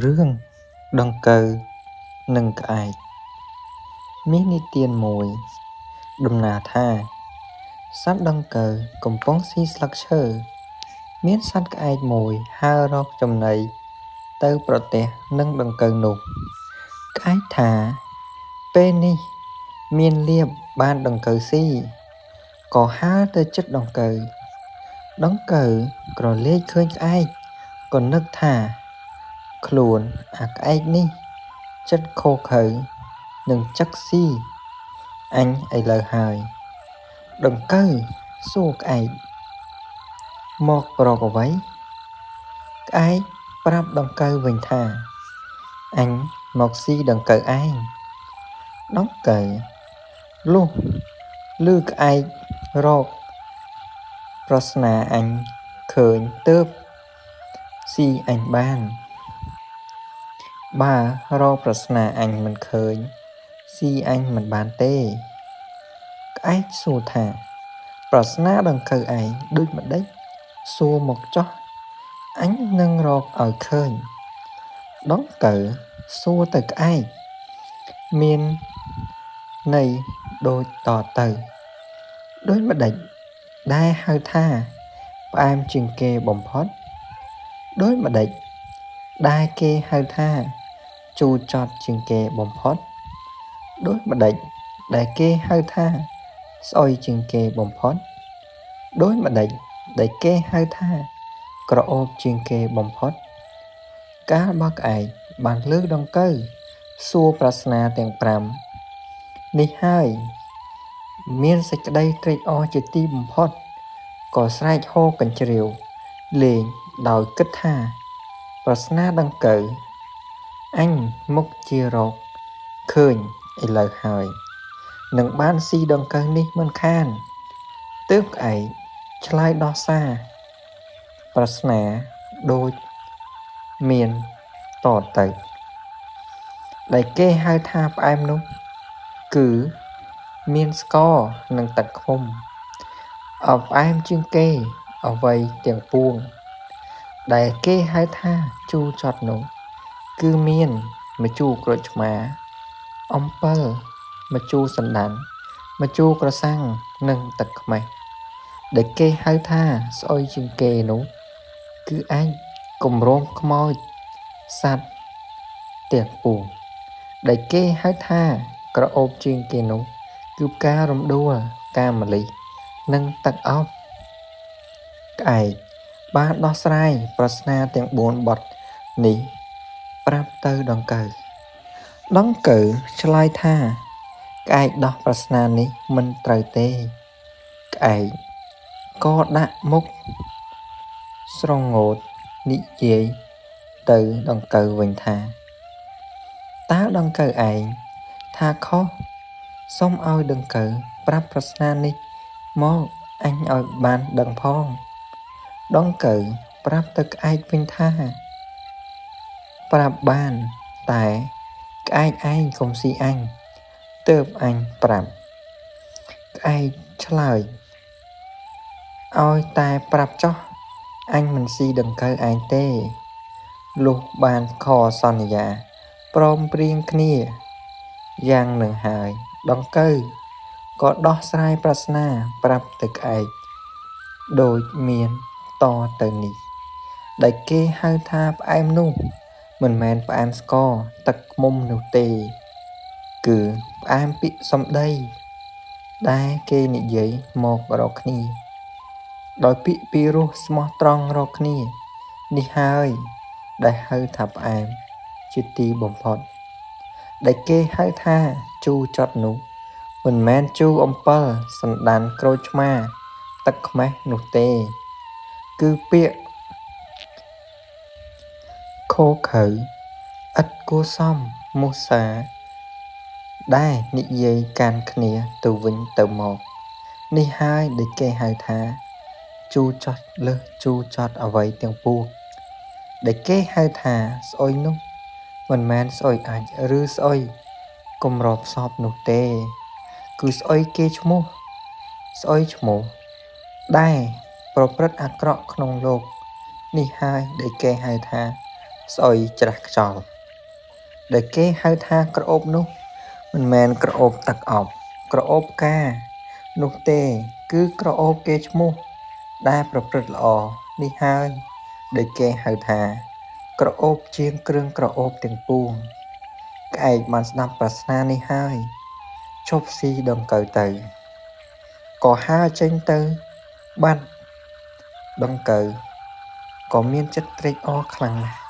រឿងដង្កូវនិងក្អែកមាននិទានមួយដំណាលថាសត្វដង្កូវកំពុងស៊ីស្លឹកឈើមានសត្វក្អែកមួយហើររកចំណីទៅប្រទះនឹងដង្កូវនោះក្អែកថាពេលនេះមានលាភបានដង្កូវស៊ីក៏ហើរទៅជិតដង្កូវក្រឡេកឃើញក្អែកក៏នឹកថាខ្លួនអាក្អែកនេះចិត្តឃោរឃៅនឹងចឹកស៊ីអញឥឡូវហើយដង្កូវសួរក្អែកមករកអ្វីក្អែកប្រាប់ដង្កូវវិញថាអញមកស៊ីដង្កូវឯងដង្កូវលុះឮក្អែករកប្រស្នាអញឃើញទើបស៊ីអញបានបើរកប្រស្នាអញមិនឃើញស៊ីអញមិនបានទេក្អែកសួរថាប្រស្នាដង្កូវឯងដូចម្ដេចសួរមកចុះអញនឹងរកឲ្យឃើញដង្កូវសួរទៅក្អែកមានន័យដូចតទៅដូចម្ដេចដែលហៅថាផ្អែមជាងគេបំផុតដូចម្ដេចដែលគេហៅថាជូរចត់ជាងគេបំផុតដូចម្ដេចដែលគេហៅថាស្អុយជាងគេបំផុតដូចម្ដេចដែលគេហៅថាក្រអូបជាងគេបំផុតកាលបើក្អែកបានលើកដង្កូវសួរប្រស្នាទាំង5នេះហើយមានសេចក្តីត្រេកអរជាទីបំផុតក៏ស្រែកហ៊ោកញ្ជ្រៀវលេងដោយគិតថាប្រស្នាដង្កូវអញមុខជារកឃើញឥឡូវហើយនឹងបានស៊ីដង្កូវនេះមិនខានទើបក្អែកឆ្លើយដោះសារប្រស្នាដូចមានតទៅដែលគេហៅថាផ្អែមនោះគឺមានស្ករនិងទឹកឃ្មុំផ្អែមជាងគេអ្វីទាំងពួងដែលគេហៅថាជូរចត់នោះគឺមានម្ជូរក្រូចឆ្មាអំពិលម្ជូរសណ្តាន់ម្ជូរក្រសាំងនិងទឹកខ្មេះដែលគេហៅថាស្អុយជាងគេនោះគឺអាចគម្រោងខ្មោចសត្វទាំងពួងដែលគេហៅថាក្រអូបជាងគេនោះគឺផ្ការំដួលផ្កាម្លិះនិងទឹកអប់ក្អែកបានដោះស្រាយប្រស្នាទាំង4បទនេះប្រាប់ទៅដង្កូវឆ្លើយថាក្អែកដោះប្រស្នានេះមិនត្រូវទេក្អែកក៏ដាក់មុខស្រងោតនិយាយទៅដង្កូវវិញថាតើដង្កូវឯងថាខុសសូមឲ្យដង្កូវប្រាប់ប្រស្នានេះមកអញឲ្យបានដឹងផងដង្កូវប្រាប់ទៅក្អែកវិញថាប្រាប់បានតែក្អែកឯងកុំស៊ីអញទើបអញប្រាប់ក្អែកឆ្លើយឲ្យតែប្រាប់ចុះអញមិនស៊ីដង្កូវឯងទេលុះបានខសន្យាព្រមព្រៀងគ្នាយ៉ាងនឹងហើយដង្កូវក៏ដោះស្រាយប្រស្នាប្រាប់ទៅក្អែកដូចមានតទៅនេះដែលគេហៅថាផ្អែមនោះមិនមែនផ្អែមស្ករទឹកឃ្មុំនោះទេគឺផ្អែមពាក្យសម្ដីដែលគេនិយាយមករកគ្នាដោយពាក្យពីរោះស្មោះត្រង់រកគ្នានេះហើយដែលហៅថាផ្អែមជាទីបំផុតដែលគេហៅថាជូរចត់នោះមិនមែនជូរអំពិលសណ្តាន់ក្រូចឆ្មាទឹកខ្មេះនោះទេគឺពាក្យឃោរឃៅឥតគួរសមមុសាដែលនិយាយកាន់គ្នាទៅវិញទៅមកនេះហើយដែលគេហៅថាជូរចត់លើសជូរចត់អ្វីទាំងពួងដែលគេហៅថាស្អុយនោះមិនមែនស្អុយអាចឬស្អុយគម្របសពនោះទេគឺស្អុយគេឈ្មោះស្អុយឈ្មោះដែលប្រព្រឹត្តអាក្រក់ក្នុងលោកនេះហើយដែលគេហៅថា ស្អុយច្រាស់ខ្យល់ដែលគេហៅថាក្រអូបនោះមិនមែនក្រអូបទឹកអប់ក្រអូបផ្កានោះទេគឺក្រអូបគេឈ្មោះដែលប្រព្រឹត្តល្អនេះហើយដែលគេហៅថាក្រអូបជាងគ្រឿងក្រអូបទាំងពួងក្អែកបានស្ដាប់ប្រស្នានេះហើយឈប់ស៊ីដង្កូវទៅក៏ហើរចេញទៅបាត់ដង្កូវក៏មានចិត្តត្រេកអរខ្លាំងណាស់